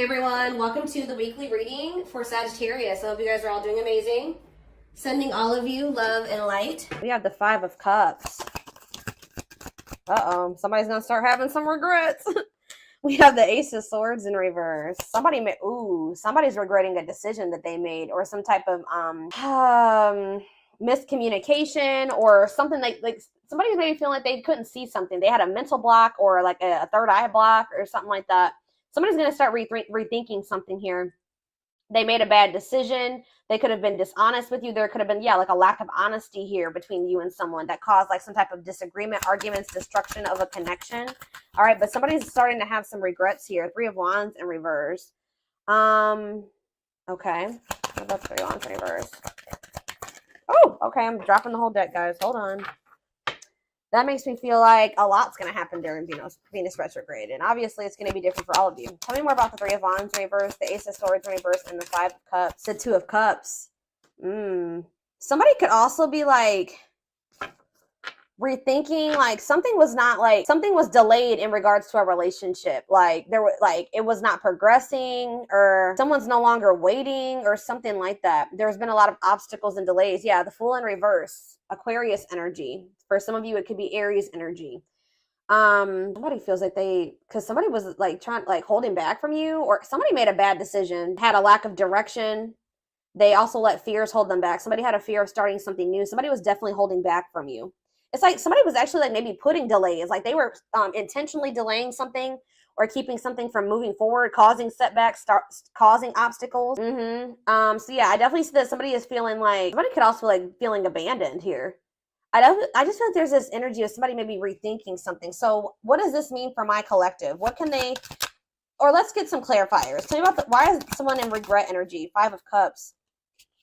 everyone, welcome to the weekly reading for Sagittarius. I hope you guys are all doing amazing. Sending all of you love and light. We have the Five of Cups. Uh-oh, somebody's gonna start having some regrets. We have the Ace of Swords in reverse. Somebody's regretting a decision that they made, or some type of miscommunication, or something like somebody's maybe feeling like they couldn't see something. They had a mental block, or like a third eye block, or something like that. Somebody's going to start rethinking something here. They made a bad decision. They could have been dishonest with you. There could have been, like a lack of honesty here between you and someone that caused like some type of disagreement, arguments, destruction of a connection. All right, but somebody's starting to have some regrets here. Three of Wands in reverse. Okay. What about Three of Wands in reverse? Oh, okay. I'm dropping the whole deck, guys. Hold on. That makes me feel like a lot's going to happen during Venus retrograde. And obviously, it's going to be different for all of you. Tell me more about the Three of Wands in reverse, the Ace of Swords in reverse, and the Five of Cups, the Two of Cups. Somebody could also be like rethinking, like something was delayed in regards to a relationship. Like it was not progressing, or someone's no longer waiting, or something like that. There's been a lot of obstacles and delays. Yeah, the Fool in reverse, Aquarius energy. For some of you, it could be Aries energy. Somebody feels like because somebody was like holding back from you, or somebody made a bad decision, had a lack of direction. They also let fears hold them back. Somebody had a fear of starting something new. Somebody was definitely holding back from you. It's like somebody was actually like maybe putting delays, like they were intentionally delaying something or keeping something from moving forward, causing setbacks, causing obstacles. So yeah, I definitely see that somebody is feeling like, somebody could also like feeling abandoned here. I just feel like there's this energy of somebody maybe rethinking something. So what does this mean for my collective? What can they, or let's get some clarifiers. Tell me about why is someone in regret energy? Five of Cups.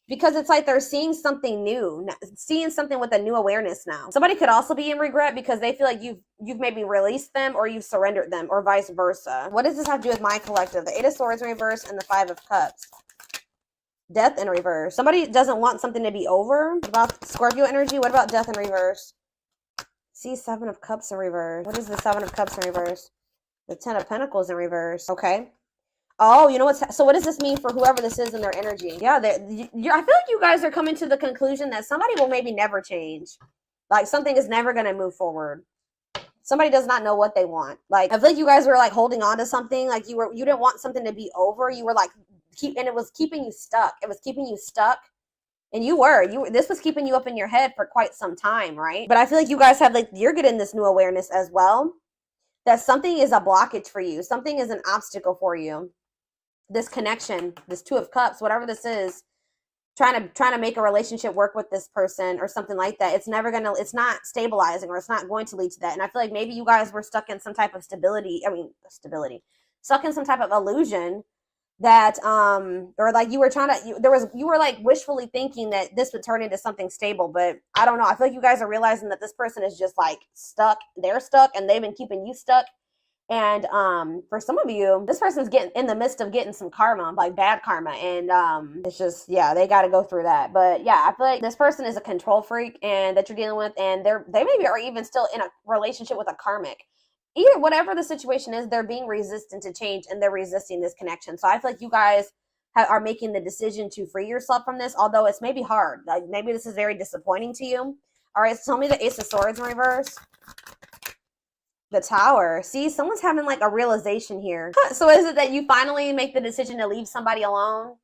Because it's like they're seeing something new, seeing something with a new awareness now. Somebody could also be in regret because they feel like you've maybe released them, or you've surrendered them, or vice versa. What does this have to do with my collective? The Eight of Swords in reverse and the Five of Cups. Death in reverse. Somebody doesn't want something to be over. What about Scorpio energy? What about death in reverse? See, Seven of Cups in reverse. What is the Seven of Cups in reverse? The Ten of Pentacles in reverse. Okay. Oh, you know what's, so what does this mean for whoever this is in their energy? Yeah, I feel like you guys are coming to the conclusion that somebody will maybe never change. Like something is never going to move forward. Somebody does not know what they want. Like, I feel like you guys were like holding on to something. Like you didn't want something to be over. You were like, and it was keeping you stuck. It was keeping you stuck. And this was keeping you up in your head for quite some time, right? But I feel like you guys have you're getting this new awareness as well, that something is a blockage for you. Something is an obstacle for you. This connection, this Two of Cups, whatever this is, trying to make a relationship work with this person or something like that. It's not stabilizing, or it's not going to lead to that. And I feel like maybe you guys were stuck in some type of stuck in some type of illusion that, or like you were like wishfully thinking that this would turn into something stable. But I don't know. I feel like you guys are realizing that this person is just like stuck. They're stuck, and they've been keeping you stuck. And for some of you, this person's getting in the midst of getting some karma, like bad karma, and it's just, yeah, they got to go through that. But yeah, I feel like this person is a control freak, and that you're dealing with, and they maybe are even still in a relationship with a karmic. Either whatever the situation is, they're being resistant to change, and they're resisting this connection. So I feel like you guys are making the decision to free yourself from this, although it's maybe hard. Like maybe this is very disappointing to you. All right, so tell me the Ace of Swords in reverse. The Tower. See, someone's having like a realization here. So is it that you finally make the decision to leave somebody alone?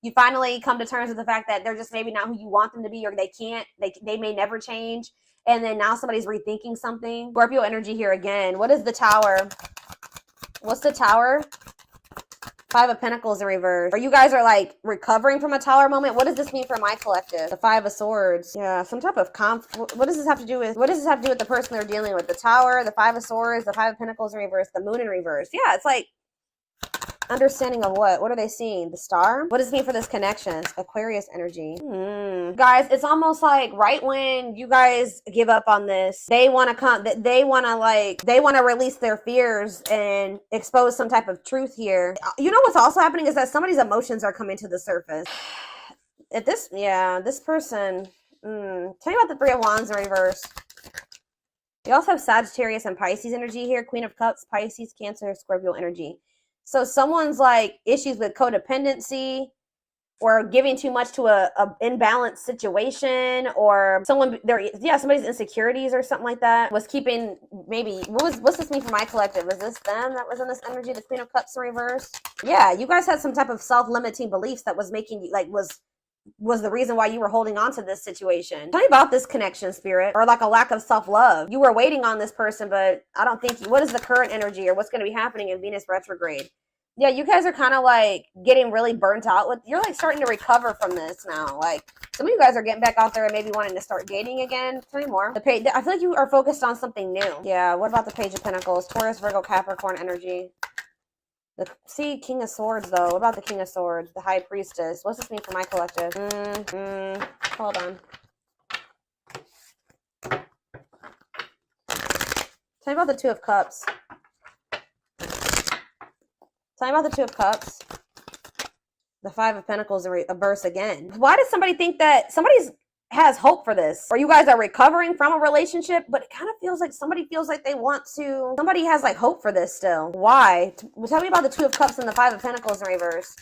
You finally come to terms with the fact that they're just maybe not who you want them to be, or they may never change. And then now somebody's rethinking something. Scorpio energy here again. What is the Tower? What's the Tower? Five of Pentacles in reverse. Or you guys are like recovering from a Tower moment. What does this mean for my collective? The Five of Swords. Yeah, some type of what does this have to do with? What does this have to do with the person they're dealing with? The Tower, the Five of Swords, the Five of Pentacles in reverse, the Moon in reverse. Yeah, it's like understanding of what? What are they seeing? The Star? What does it mean for this connection? Aquarius energy. Guys, it's almost like right when you guys give up on this, they want to release their fears and expose some type of truth here. You know what's also happening is that somebody's emotions are coming to the surface. This person, tell me about the Three of Wands in reverse. You also have Sagittarius and Pisces energy here. Queen of Cups, Pisces, Cancer, Scorpio energy. So someone's like issues with codependency, or giving too much to a imbalanced situation, or somebody's insecurities or something like that was keeping, maybe, what's this mean for my collective? Is this them that was in this energy, the Queen of Cups in reverse? Yeah, you guys had some type of self-limiting beliefs that was making you, like, was the reason why you were holding on to this situation. Tell me about this connection, spirit, or like a lack of self-love. You were waiting on this person, but I don't think what is the current energy, or what's going to be happening in Venus retrograde? Yeah, you guys are kind of like getting really burnt out with, you're like starting to recover from this now. Like some of you guys are getting back out there and maybe wanting to start dating again. Tell me more. I feel like you are focused on something new. Yeah, what about the Page of Pentacles? Taurus, Virgo, Capricorn energy. See, King of Swords though. What about the King of Swords? The High Priestess. What's this mean for my collective? Hold on. Tell me about the Two of Cups. Tell me about the Two of Cups. The Five of Pentacles in reverse again. Why does somebody think that has hope for this? Or you guys are recovering from a relationship, but it kind of feels like somebody feels like they want to, somebody has like hope for this still. Why? Tell me about the Two of Cups and the Five of Pentacles in reverse.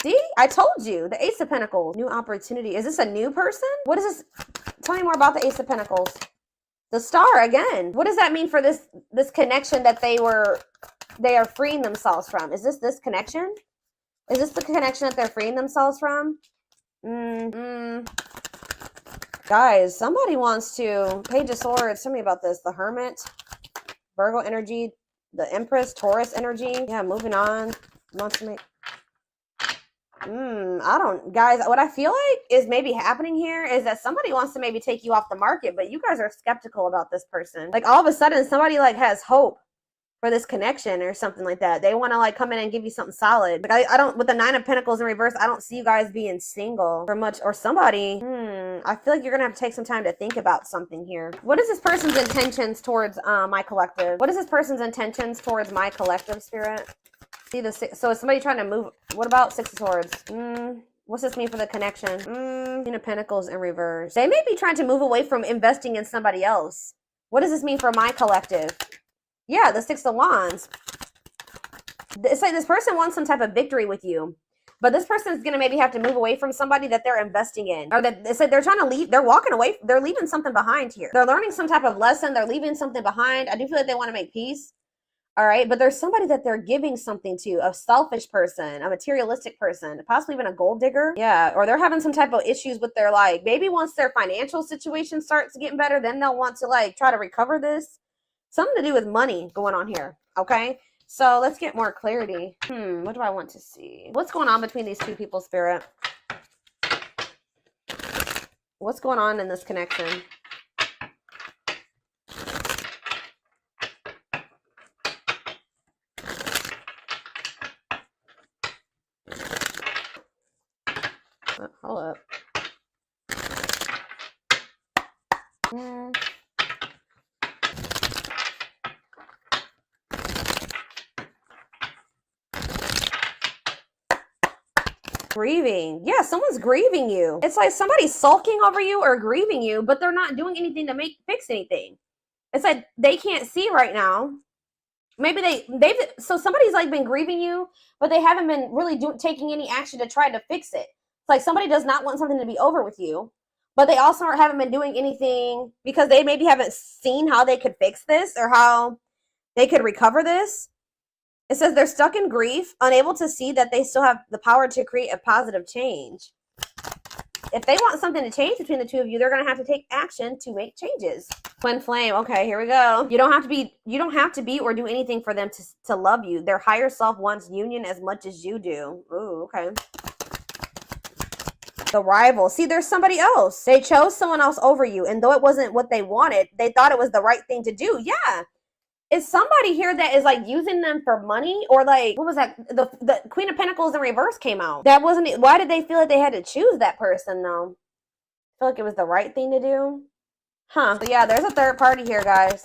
See? I told you. The Ace of Pentacles. New opportunity. Is this a new person? What is this? Tell me more about the Ace of Pentacles. The Star again. What does that mean for this connection that they are freeing themselves from? Is this connection? Is this the connection that they're freeing themselves from? Guys, somebody wants to. Page of Swords. Tell me about this. The Hermit. Virgo energy. The Empress. Taurus energy. Yeah, moving on. Wants to make. Guys, what I feel like is maybe happening here is that somebody wants to maybe take you off the market, but you guys are skeptical about this person. Like all of a sudden somebody like has hope for this connection or something like that. They want to like come in and give you something solid. Like I don't, with the Nine of Pentacles in reverse, I don't see you guys being single for much, or somebody. I feel like you're gonna have to take some time to think about something here. What is this person's intentions towards my collective? What is this person's intentions towards my collective, spirit? See the six, so is somebody trying to move? What about Six of Swords? What's this mean for the connection? Queen of Pentacles in reverse. They may be trying to move away from investing in somebody else. What does this mean for my collective? Yeah, the Six of Wands. It's like this person wants some type of victory with you, but this person is going to maybe have to move away from somebody that they're investing in, or that it's like they're trying to leave. They're walking away. They're leaving something behind here. They're learning some type of lesson. They're leaving something behind. I do feel like they want to make peace. All right, but there's somebody that they're giving something to, a selfish person, a materialistic person, possibly even a gold digger. Yeah, or they're having some type of issues with their, like, maybe once their financial situation starts getting better, then they'll want to like try to recover this. Something to do with money going on here, okay? So let's get more clarity. What do I want to see? What's going on between these two people, spirit? What's going on in this connection? Hold up. Grieving. Yeah, someone's grieving you. It's like somebody's sulking over you or grieving you, but they're not doing anything to fix anything. It's like they can't see right now. Maybe so somebody's like been grieving you, but they haven't been really taking any action to try to fix it. It's like somebody does not want something to be over with you, but they also haven't been doing anything because they maybe haven't seen how they could fix this or how they could recover this. It says they're stuck in grief, unable to see that they still have the power to create a positive change. If they want something to change between the two of you, they're going to have to take action to make changes. Twin flame. Okay, here we go. You don't have to be or do anything for them to love you. Their higher self wants union as much as you do. Ooh, okay. The rival. See, there's somebody else. They chose someone else over you, and though it wasn't what they wanted, they thought it was the right thing to do. Yeah. Is somebody here that is like using them for money, or like, what was that? The Queen of Pentacles in reverse came out. That wasn't it. Why did they feel like they had to choose that person though? I feel like it was the right thing to do. Huh. So yeah, there's a third party here, guys.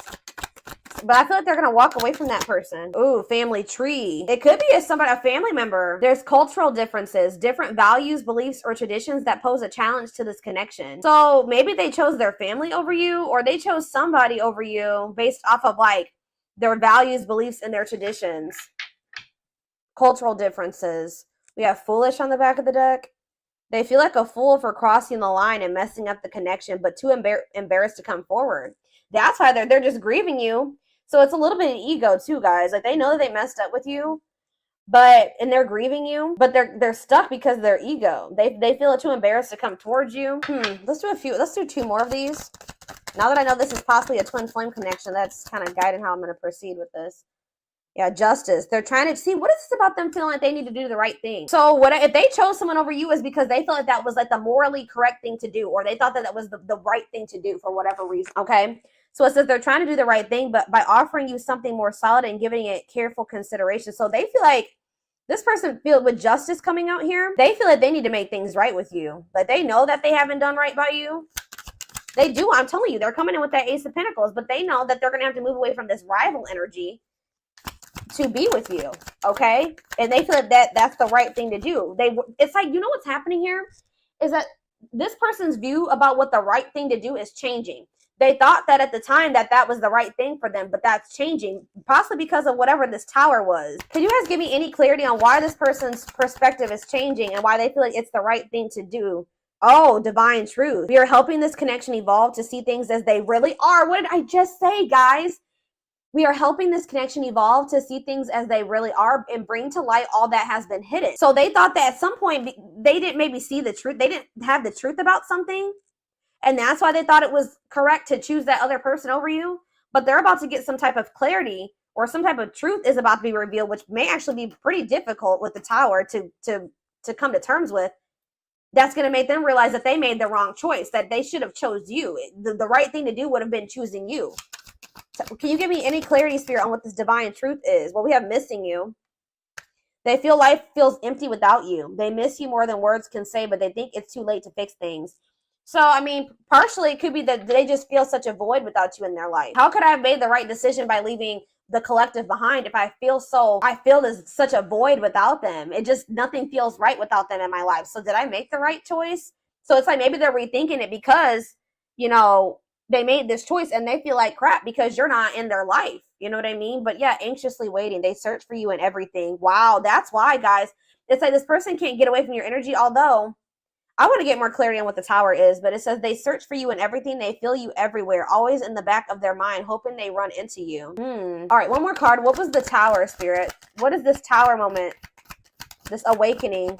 But I feel like they're going to walk away from that person. Ooh, family tree. It could be a family member. There's cultural differences, different values, beliefs, or traditions that pose a challenge to this connection. So maybe they chose their family over you, or they chose somebody over you based off of like their values, beliefs, and their traditions. Cultural differences. We have foolish on the back of the deck. They feel like a fool for crossing the line and messing up the connection, but too embarrassed to come forward. That's why they're just grieving you. So it's a little bit of ego too, guys. Like they know that they messed up with you, and they're grieving you, but they're stuck because of their ego. They feel too embarrassed to come towards you. Let's do two more of these. Now that I know this is possibly a twin flame connection, that's kind of guiding how I'm going to proceed with this. Yeah, justice. They're trying to see, what is this about them feeling like they need to do the right thing? So what if they chose someone over you is because they felt like that was like the morally correct thing to do, or they thought that was the right thing to do for whatever reason, okay? So it says they're trying to do the right thing, but by offering you something more solid and giving it careful consideration. So they feel like this person feel with justice coming out here, they feel like they need to make things right with you. Like they know that they haven't done right by you. They do. I'm telling you, they're coming in with that Ace of Pentacles, but they know that they're going to have to move away from this rival energy to be with you, okay? And they feel like that's the right thing to do. It's like, you know what's happening here is that this person's view about what the right thing to do is changing. They thought that at the time that was the right thing for them, but that's changing, possibly because of whatever this tower was. Can you guys give me any clarity on why this person's perspective is changing and why they feel like it's the right thing to do? Oh, divine truth. We are helping this connection evolve to see things as they really are. What did I just say, guys? We are helping this connection evolve to see things as they really are and bring to light all that has been hidden. So they thought that at some point they didn't maybe see the truth. They didn't have the truth about something. And that's why they thought it was correct to choose that other person over you. But they're about to get some type of clarity, or some type of truth is about to be revealed, which may actually be pretty difficult with the tower to come to terms with. That's going to make them realize that they made the wrong choice, that they should have chose you. The right thing to do would have been choosing you. So can you give me any clarity, Spirit, on what this divine truth is? Well, we have missing you. They feel life feels empty without you. They miss you more than words can say, but they think it's too late to fix things. So, I mean, partially it could be that they just feel such a void without you in their life. How could I have made the right decision by leaving the collective behind if I feel there's such a void without them? It just, nothing feels right without them in my life. So did I make the right choice? So it's like maybe they're rethinking it because, you know, they made this choice and they feel like crap because you're not in their life. You know what I mean? But yeah, anxiously waiting. They search for you and everything. Wow, that's why, guys. It's like this person can't get away from your energy, although I want to get more clarity on what the tower is, but it says they search for you and everything. They feel you everywhere, always in the back of their mind, hoping they run into you. All right, one more card. What was the tower, Spirit? What is this tower moment? This awakening.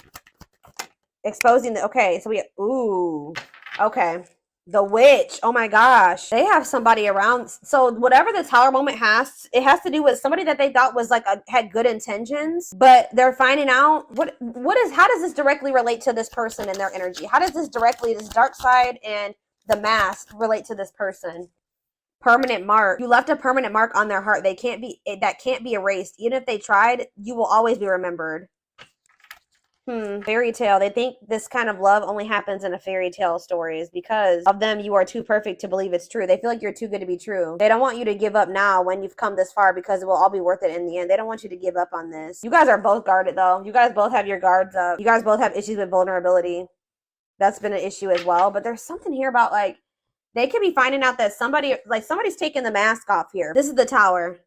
Exposing the, okay, so we, ooh, okay. The witch. Oh my gosh. They have somebody around. So whatever the tower moment has, it has to do with somebody that they thought was like had good intentions, but they're finding out how does this directly relate to this person and their energy? How does this dark side and the mask relate to this person? Permanent mark. You left a permanent mark on their heart. That can't be erased. Even if they tried, you will always be remembered. Fairy tale. They think this kind of love only happens in a fairy tale stories. Because of them, you are too perfect to believe it's true. They feel like you're too good to be true. They don't want you to give up now when you've come this far, because it will all be worth it in the end. They don't want you to give up on this. You guys are both guarded though. You guys both have your guards up. You guys both have issues with vulnerability. That's been an issue as well. But there's something here about like, they could be finding out that somebody's taking the mask off here. This is the tower.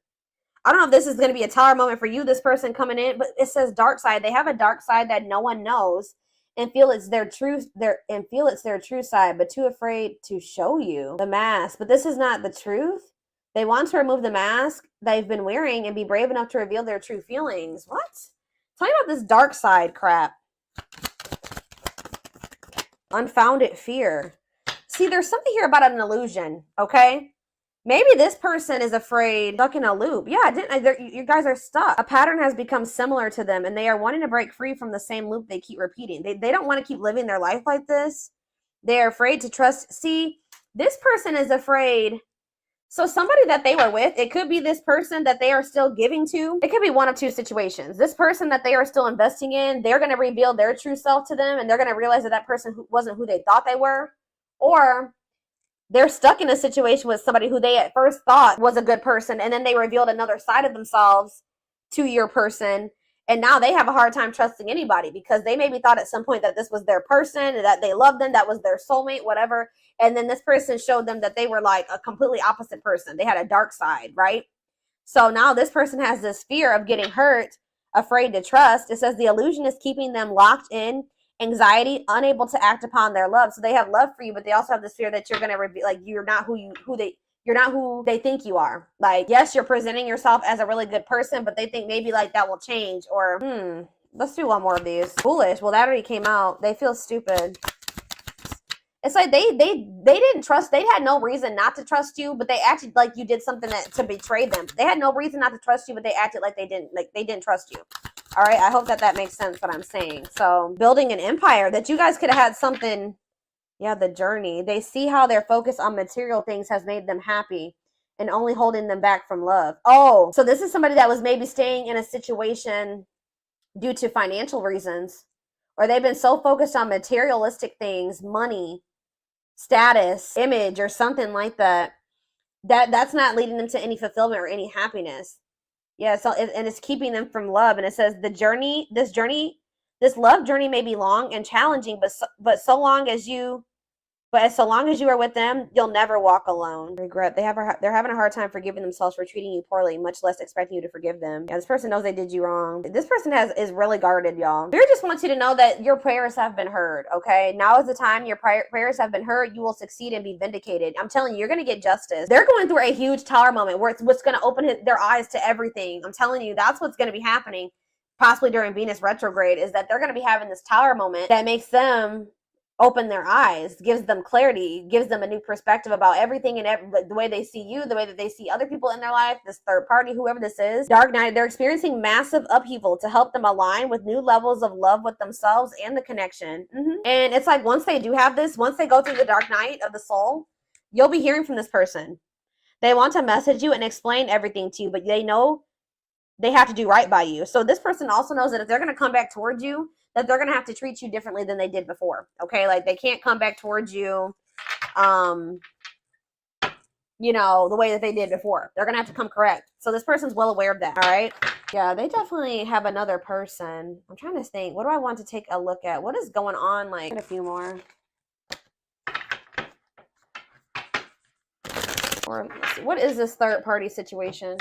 I don't know if this is going to be a tower moment for you, this person coming in, but it says dark side. They have a dark side that no one knows and feel it's their true side, but too afraid to show you the mask. But this is not the truth. They want to remove the mask they've been wearing and be brave enough to reveal their true feelings. What? Tell me about this dark side crap. Unfounded fear. See, there's something here about an illusion, okay? Maybe this person is afraid, stuck in a loop. Yeah, you guys are stuck. A pattern has become similar to them, and they are wanting to break free from the same loop they keep repeating. They don't want to keep living their life like this. They are afraid to trust. See, this person is afraid. So somebody that they were with, it could be this person that they are still giving to. It could be one of two situations. This person that they are still investing in, they're going to reveal their true self to them, and they're going to realize that person wasn't who they thought they were. Or they're stuck in a situation with somebody who they at first thought was a good person, and then they revealed another side of themselves to your person, and now they have a hard time trusting anybody because they maybe thought at some point that this was their person, that they loved them, that was their soulmate, whatever, and then this person showed them that they were like a completely opposite person. They had a dark side, right? So now this person has this fear of getting hurt, afraid to trust. It says the illusion is keeping them locked in anxiety, unable to act upon their love. So they have love for you, but they also have this fear that you're going to like, you're not you're not who they think you are. Like, yes, you're presenting yourself as a really good person, but they think maybe like that will change. Or let's do one more of these. Foolish. Well, that already came out. They feel stupid. It's like they didn't trust. They had no reason not to trust you, but they acted like you did something to betray them. They had no reason not to trust you, but they acted like they didn't trust you. All right, I hope that makes sense what I'm saying. So building an empire, that you guys could have had something. Yeah, the journey. They see how their focus on material things has made them happy and only holding them back from love. Oh, so this is somebody that was maybe staying in a situation due to financial reasons, or they've been so focused on materialistic things, money, status, image, or something like that, that's not leading them to any fulfillment or any happiness. Yeah, so and it's keeping them from love. And it says this love journey may be long and challenging, but so long as you are with them, you'll never walk alone. Regret. They're having a hard time forgiving themselves for treating you poorly, much less expecting you to forgive them. Yeah, this person knows they did you wrong. This person is really guarded, y'all. Spirit just wants you to know that your prayers have been heard, okay? Now is the time your prayers have been heard. You will succeed and be vindicated. I'm telling you, you're going to get justice. They're going through a huge tower moment where it's what's going to open their eyes to everything. I'm telling you, that's what's going to be happening possibly during Venus retrograde, is that they're going to be having this tower moment that makes them open their eyes, gives them clarity, gives them a new perspective about everything and the way they see you, the way that they see other people in their life, this third party, whoever this is. Dark night, they're experiencing massive upheaval to help them align with new levels of love with themselves and the connection. And it's like once they do have this, once they go through the dark night of the soul, you'll be hearing from this person. They want to message you and explain everything to you, but they know they have to do right by you. So this person also knows that if they're going to come back towards you, that they're going to have to treat you differently than they did before. Okay. Like they can't come back towards you, you know, the way that they did before. They're going to have to come correct. So this person's well aware of that. All right. Yeah. They definitely have another person. I'm trying to think, what do I want to take a look at? What is going on? Like a few more. Or let's see, what is this third party situation?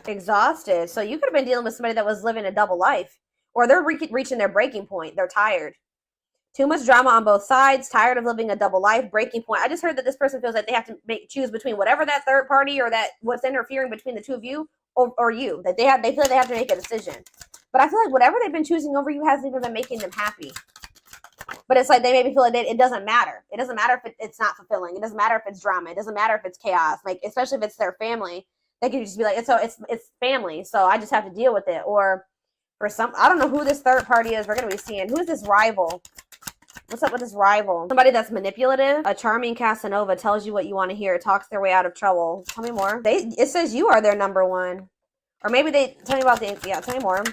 Exhausted. So you could have been dealing with somebody that was living a double life, or they're reaching their breaking point. They're tired. Too much drama on both sides, tired of living a double life, breaking point. I just heard that this person feels like they have to choose between whatever that third party or that what's interfering between the two of you or you, that they feel like they have to make a decision. But I feel like whatever they've been choosing over you hasn't even been making them happy. But it's like they maybe feel like it doesn't matter. It doesn't matter if it's not fulfilling. It doesn't matter if it's drama. It doesn't matter if it's chaos. Like, especially if it's their family. They could just be like, it's family, so I just have to deal with it. Or for some, I don't know who this third party is. We're going to be seeing. Who is this rival? What's up with this rival? Somebody that's manipulative. A charming Casanova tells you what you want to hear. Talks their way out of trouble. Tell me more. It says you are their number one. Or maybe they tell me about tell me more.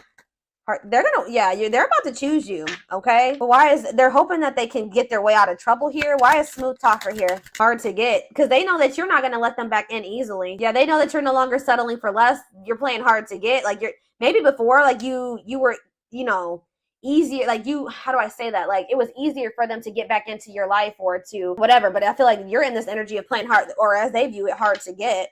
They're about to choose you, okay? But they're hoping that they can get their way out of trouble here? Why is smooth talker here hard to get? Because they know that you're not going to let them back in easily. Yeah, they know that you're no longer settling for less. You're playing hard to get. Like maybe before, like you were, you know, easier. Like how do I say that? Like it was easier for them to get back into your life or to whatever. But I feel like you're in this energy of playing hard, or as they view it, hard to get.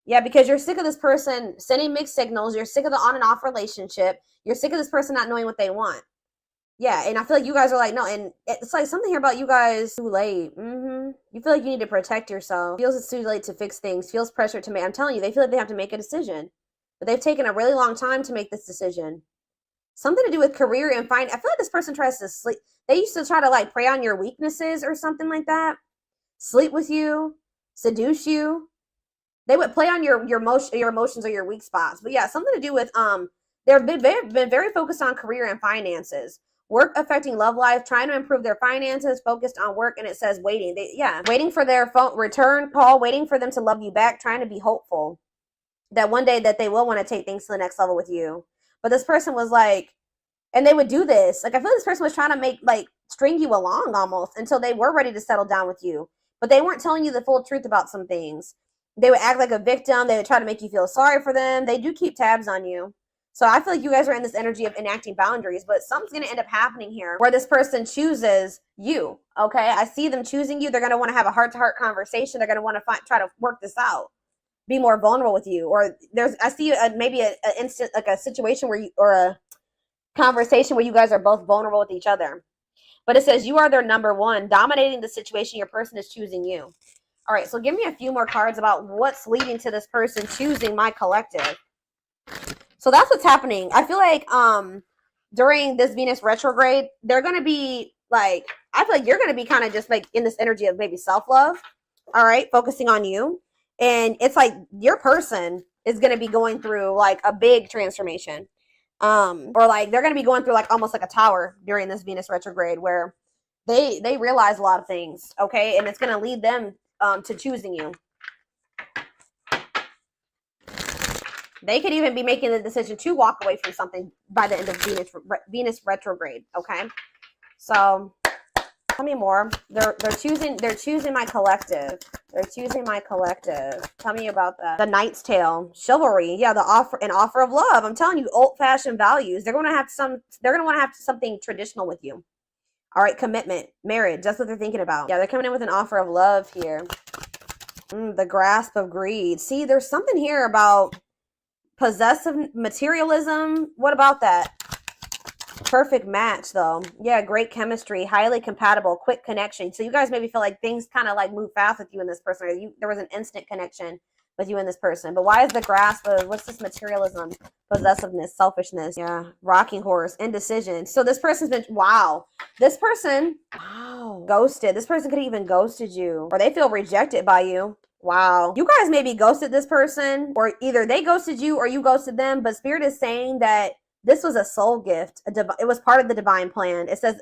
Yeah, because you're sick of this person sending mixed signals. You're sick of the on and off relationship. You're sick of this person not knowing what they want. Yeah, and I feel like you guys are like, no, and it's like something here about you guys too late. You feel like you need to protect yourself. Feels it's too late to fix things. Feels pressure to make. I'm telling you, they feel like they have to make a decision. But they've taken a really long time to make this decision. Something to do with career and I feel like this person tries to sleep. They used to try to like prey on your weaknesses or something like that. Sleep with you. Seduce you. They would play on your emotions or your weak spots. But yeah, something to do with they've been very focused on career and finances. Work affecting love life, trying to improve their finances, focused on work, and it says waiting. Waiting for their phone return call, waiting for them to love you back, trying to be hopeful that one day that they will want to take things to the next level with you. But this person was like, and they would do this. Like I feel like this person was trying to string you along almost until they were ready to settle down with you. But they weren't telling you the full truth about some things. They would act like a victim. They would try to make you feel sorry for them. They do keep tabs on you. So I feel like you guys are in this energy of enacting boundaries, but something's going to end up happening here where this person chooses you. Okay. I see them choosing you. They're going to want to have a heart-to-heart conversation. They're going to want to try to work this out, be more vulnerable with you. Or I see maybe an instant, like a situation where or a conversation where you guys are both vulnerable with each other. But it says you are their number one, dominating the situation. Your person is choosing you. All right. So give me a few more cards about what's leading to this person choosing my collective. So that's what's happening. I feel like during this Venus retrograde, they're going to be like, I feel like you're going to be kind of just like in this energy of maybe self-love. All right. Focusing on you. And it's like your person is going to be going through like a big transformation. Or like they're going to be going through like almost like a tower during this Venus retrograde where they realize a lot of things. Okay. And it's going to lead them to choosing you. They could even be making the decision to walk away from something by the end of Venus retrograde. Okay, so tell me more. They're choosing my collective. They're choosing my collective. Tell me about that. The Knight's Tale, chivalry. Yeah, an offer of love. I'm telling you, old-fashioned values. They're going to want to have something traditional with you. All right, commitment, marriage. That's what they're thinking about. Yeah, they're coming in with an offer of love here. The grasp of greed. See, there's something here about possessive materialism. What about that? Perfect match though. Yeah, great chemistry, highly compatible, quick connection. So you guys maybe feel like things kind of like move fast with you and this person, or there was an instant connection with you and this person. But why is the grasp of, what's this materialism, possessiveness, selfishness? Yeah, rocking horse, indecision. So this person's been, this person, ghosted. This person could have even ghosted you, or they feel rejected by you. Wow. You guys maybe ghosted this person, or either they ghosted you or you ghosted them, but Spirit is saying that this was a soul gift. It was part of the divine plan. It says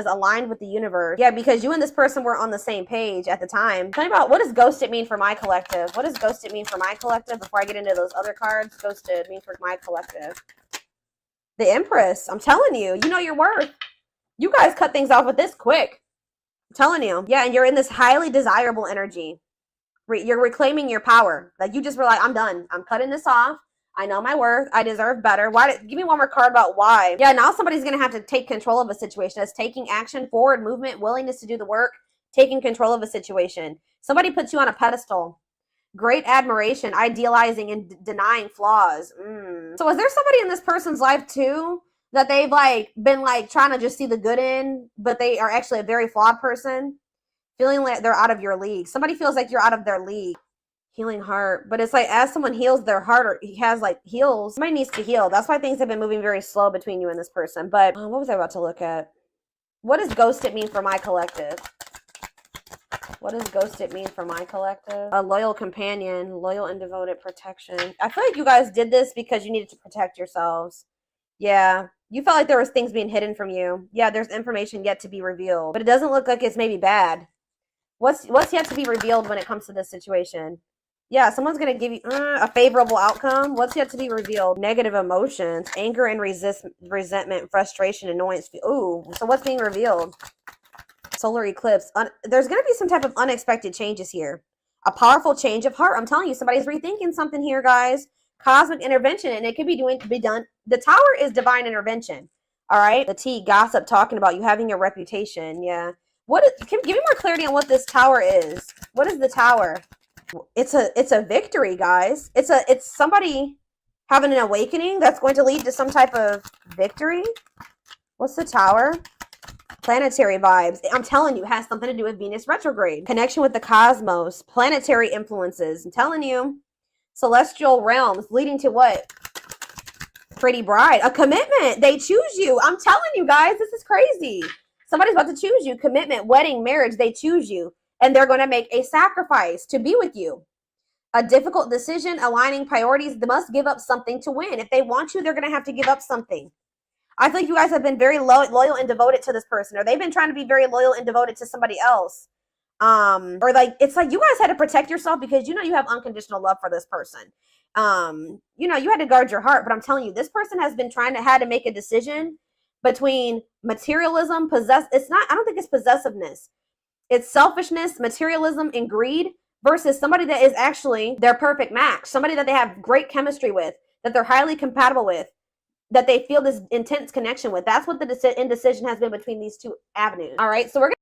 aligned with the universe. Yeah, because you and this person were on the same page at the time. Tell me about, what does ghosted mean for my collective? What does ghosted mean for my collective before I get into those other cards? Ghosted mean for my collective. The Empress. I'm telling you, you know your worth. You guys cut things off with this quick. I'm telling you. Yeah, and you're in this highly desirable energy. You're reclaiming your power. Like you just were like, I'm done. I'm cutting this off. I know my worth. I deserve better. Give me one more card about why. Yeah, now somebody's going to have to take control of a situation. That's taking action, forward movement, willingness to do the work, taking control of a situation. Somebody puts you on a pedestal. Great admiration, idealizing and denying flaws. So is there somebody in this person's life too that they've like been like trying to just see the good in, but they are actually a very flawed person? Feeling like they're out of your league. Somebody feels like you're out of their league. Healing heart. But it's like as someone heals their heart, or heals, somebody needs to heal. That's why things have been moving very slow between you and this person. But what was I about to look at? What does ghosted mean for my collective? What does ghosted mean for my collective? A loyal companion, loyal and devoted protection. I feel like you guys did this because you needed to protect yourselves. Yeah. You felt like there was things being hidden from you. Yeah, there's information yet to be revealed. But it doesn't look like it's maybe bad. What's yet to be revealed when it comes to this situation? Yeah, someone's going to give you a favorable outcome. What's yet to be revealed? Negative emotions, anger and resentment, frustration, annoyance. Ooh, so what's being revealed? Solar eclipse. There's going to be some type of unexpected changes here. A powerful change of heart. I'm telling you, somebody's rethinking something here, guys. Cosmic intervention, and it could be done. The Tower is divine intervention. All right. The T, gossip, talking about you having your reputation. Yeah. Give me more clarity on what this Tower is. What is the Tower? It's a victory, guys. It's somebody having an awakening that's going to lead to some type of victory. What's the Tower? Planetary vibes. I'm telling you, it has something to do with Venus retrograde. Connection with the cosmos. Planetary influences. I'm telling you. Celestial realms leading to what? Pretty bride. A commitment. They choose you. I'm telling you guys, this is crazy. Somebody's about to choose you. Commitment, wedding, marriage. They choose you. And they're going to make a sacrifice to be with you. A difficult decision, aligning priorities. They must give up something to win. If they want you, they're going to have to give up something. I think you guys have been very loyal and devoted to this person, or they've been trying to be very loyal and devoted to somebody else. Or like, it's like you guys had to protect yourself because you know you have unconditional love for this person. You know, you had to guard your heart, but I'm telling you, this person has been had to make a decision between materialism, I don't think it's possessiveness. It's selfishness, materialism, and greed versus somebody that is actually their perfect match, somebody that they have great chemistry with, that they're highly compatible with. that they feel this intense connection with. That's what the indecision has been between these two avenues. All right, so we're